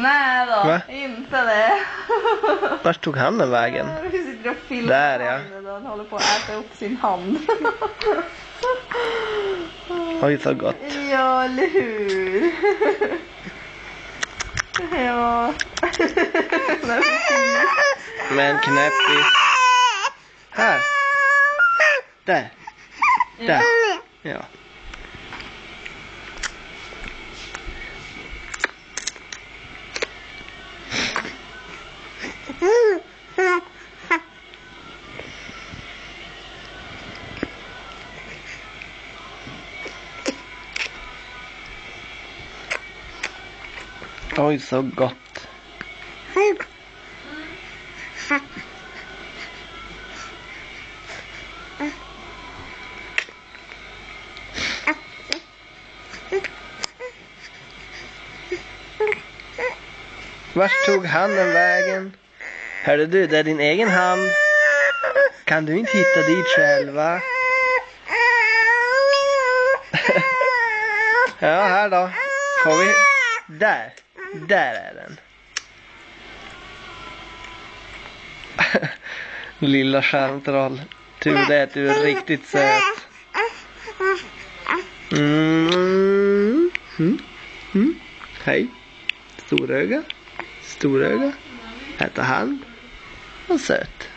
Nej då, Va? inte det. Vart tog handen vägen? Vi sitter och filmar. Där, ja. handen och han håller på att äta upp sin hand. Oj, så gott. Ja, eller hur? Ja. Men knäppis. Här. Där. Där. Ja. Oj, så gott. Vart tog handen vägen? Hörde du, det är din egen hand. Kan du inte hitta dit själva? Ja, här då. Får vi... Där. Där är den. Lilla skärmtroll. Tur det, du är riktigt söt. Hej. Storöga. Storöga. Äta hand. Och söt.